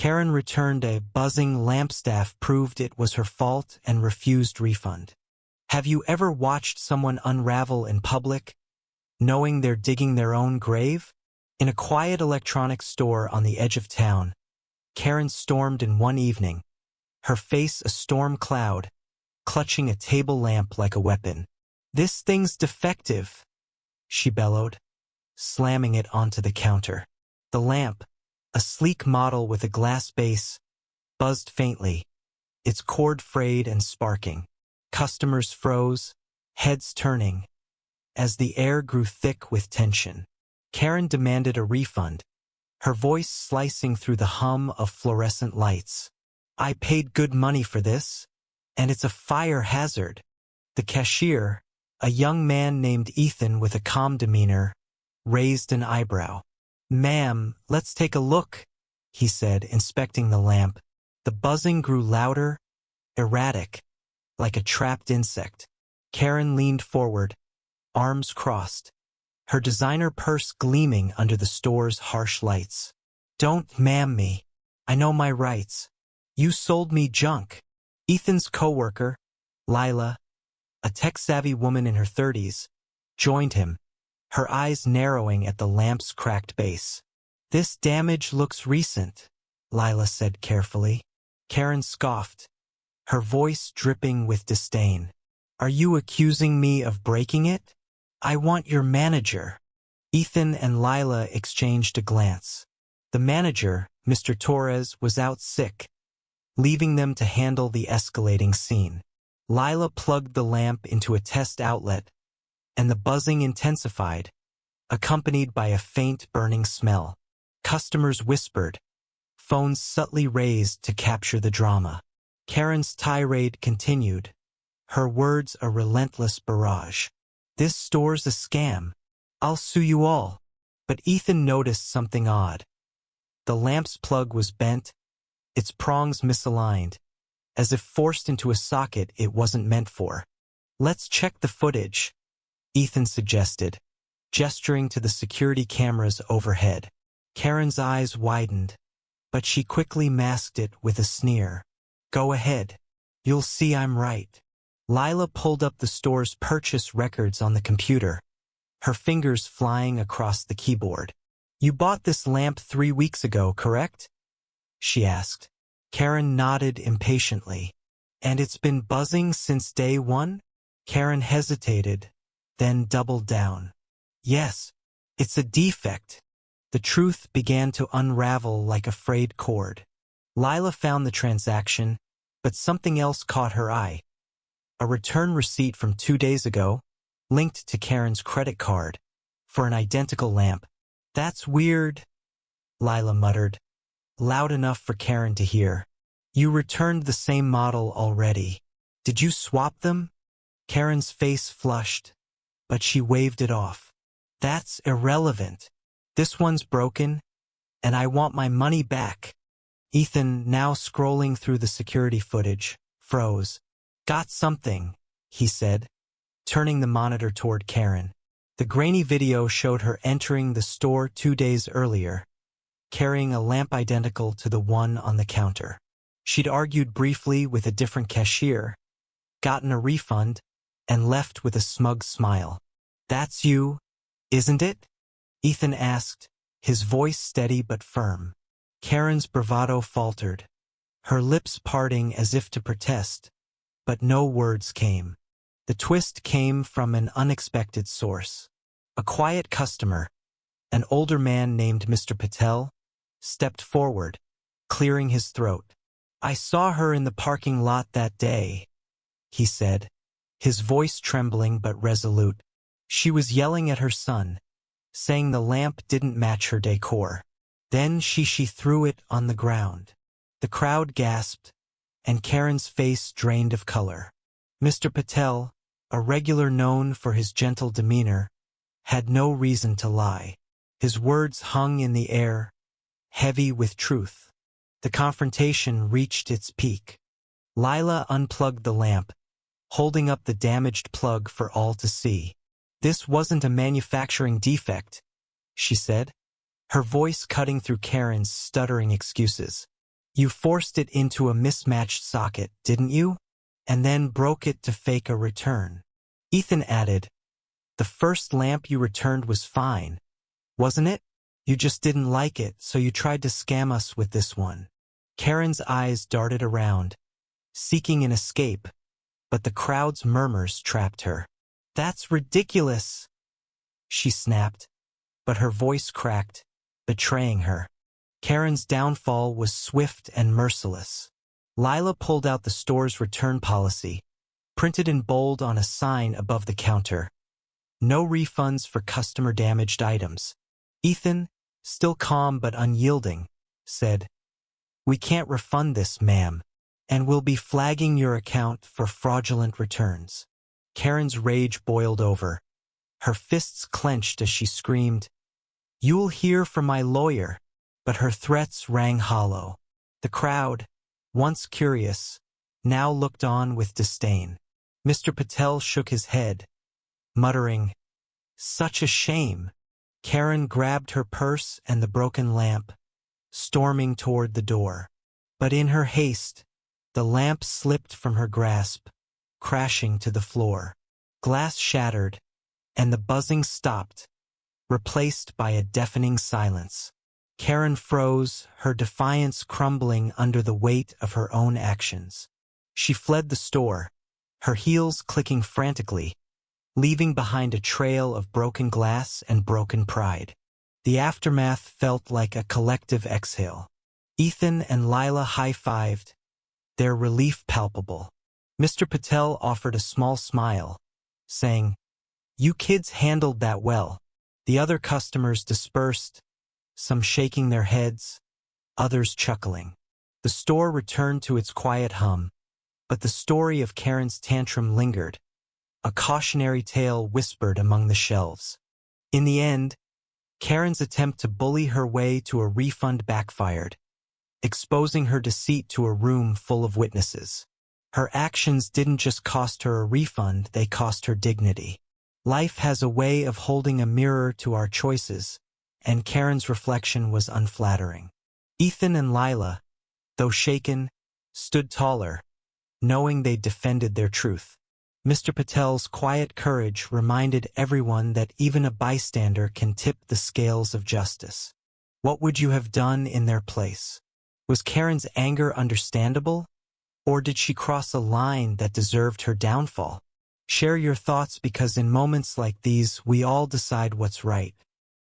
Karen returned a buzzing lamp. Staff proved it was her fault and refused refund. Have you ever watched someone unravel in public, knowing they're digging their own grave? In a quiet electronics store on the edge of town, Karen stormed in one evening, her face a storm cloud, clutching a table lamp like a weapon. "This thing's defective," she bellowed, slamming it onto the counter. The lamp, a sleek model with a glass base, buzzed faintly, its cord frayed and sparking. Customers froze, heads turning, as the air grew thick with tension. Karen demanded a refund, her voice slicing through the hum of fluorescent lights. "I paid good money for this, and it's a fire hazard." The cashier, a young man named Ethan with a calm demeanor, raised an eyebrow. "Ma'am, let's take a look," he said, inspecting the lamp. The buzzing grew louder, erratic, like a trapped insect. Karen leaned forward, arms crossed, her designer purse gleaming under the store's harsh lights. "Don't ma'am me. I know my rights. You sold me junk." Ethan's coworker, Lila, a tech-savvy woman in her 30s, joined him, her eyes narrowing at the lamp's cracked base. "This damage looks recent," Lila said carefully. Karen scoffed, her voice dripping with disdain. "Are you accusing me of breaking it? I want your manager." Ethan and Lila exchanged a glance. The manager, Mr. Torres, was out sick, leaving them to handle the escalating scene. Lila plugged the lamp into a test outlet, and the buzzing intensified, accompanied by a faint burning smell. Customers whispered, phones subtly raised to capture the drama. Karen's tirade continued, her words a relentless barrage. "This store's a scam. I'll sue you all." But Ethan noticed something odd. The lamp's plug was bent, its prongs misaligned, as if forced into a socket it wasn't meant for. "Let's check the footage," Ethan suggested, gesturing to the security cameras overhead. Karen's eyes widened, but she quickly masked it with a sneer. "Go ahead. You'll see I'm right." Lila pulled up the store's purchase records on the computer, her fingers flying across the keyboard. "You bought this lamp 3 weeks ago, correct?" she asked. Karen nodded impatiently. "And it's been buzzing since day one?" Karen hesitated, then doubled down. "Yes, it's a defect." The truth began to unravel like a frayed cord. Lila found the transaction, but something else caught her eye. A return receipt from 2 days ago, linked to Karen's credit card, for an identical lamp. "That's weird," Lila muttered, loud enough for Karen to hear. "You returned the same model already. Did you swap them?" Karen's face flushed, but she waved it off. "That's irrelevant. This one's broken, and I want my money back." Ethan, now scrolling through the security footage, froze. "Got something," he said, turning the monitor toward Karen. The grainy video showed her entering the store 2 days earlier, carrying a lamp identical to the one on the counter. She'd argued briefly with a different cashier, gotten a refund, and left with a smug smile. "That's you, isn't it?" Ethan asked, his voice steady but firm. Karen's bravado faltered, her lips parting as if to protest, but no words came. The twist came from an unexpected source. A quiet customer, an older man named Mr. Patel, stepped forward, clearing his throat. "I saw her in the parking lot that day," he said, his voice trembling but resolute. "She was yelling at her son, saying the lamp didn't match her decor. Then she threw it on the ground." The crowd gasped, and Karen's face drained of color. Mr. Patel, a regular known for his gentle demeanor, had no reason to lie. His words hung in the air, heavy with truth. The confrontation reached its peak. Lila unplugged the lamp, holding up the damaged plug for all to see. "This wasn't a manufacturing defect," she said, her voice cutting through Karen's stuttering excuses. You forced it into a mismatched socket, didn't you? And then broke it to fake a return. Ethan added, the first lamp you returned was fine, wasn't it? You just didn't like it, so you tried to scam us with this one. Karen's eyes darted around, seeking an escape, but the crowd's murmurs trapped her. That's ridiculous, she snapped, but her voice cracked, betraying her. Karen's downfall was swift and merciless. Lila pulled out the store's return policy, printed in bold on a sign above the counter. No refunds for customer-damaged items. Ethan, still calm but unyielding, said, we can't refund this, ma'am, and we'll be flagging your account for fraudulent returns. Karen's rage boiled over. Her fists clenched as she screamed, you'll hear from my lawyer, but her threats rang hollow. The crowd, once curious, now looked on with disdain. Mr. Patel shook his head, muttering, such a shame. Karen grabbed her purse and the broken lamp, storming toward the door. But in her haste, the lamp slipped from her grasp, crashing to the floor. Glass shattered, and the buzzing stopped, replaced by a deafening silence. Karen froze, her defiance crumbling under the weight of her own actions. She fled the store, her heels clicking frantically, leaving behind a trail of broken glass and broken pride. The aftermath felt like a collective exhale. Ethan and Lila high-fived, their relief palpable. Mr. Patel offered a small smile, saying, you kids handled that well. The other customers dispersed, some shaking their heads, others chuckling. The store returned to its quiet hum, but the story of Karen's tantrum lingered, a cautionary tale whispered among the shelves. In the end, Karen's attempt to bully her way to a refund backfired, exposing her deceit to a room full of witnesses. Her actions didn't just cost her a refund, they cost her dignity. Life has a way of holding a mirror to our choices, and Karen's reflection was unflattering. Ethan and Lila, though shaken, stood taller, knowing they'd defended their truth. Mr. Patel's quiet courage reminded everyone that even a bystander can tip the scales of justice. What would you have done in their place? Was Karen's anger understandable, or did she cross a line that deserved her downfall? Share your thoughts, because in moments like these, we all decide what's right.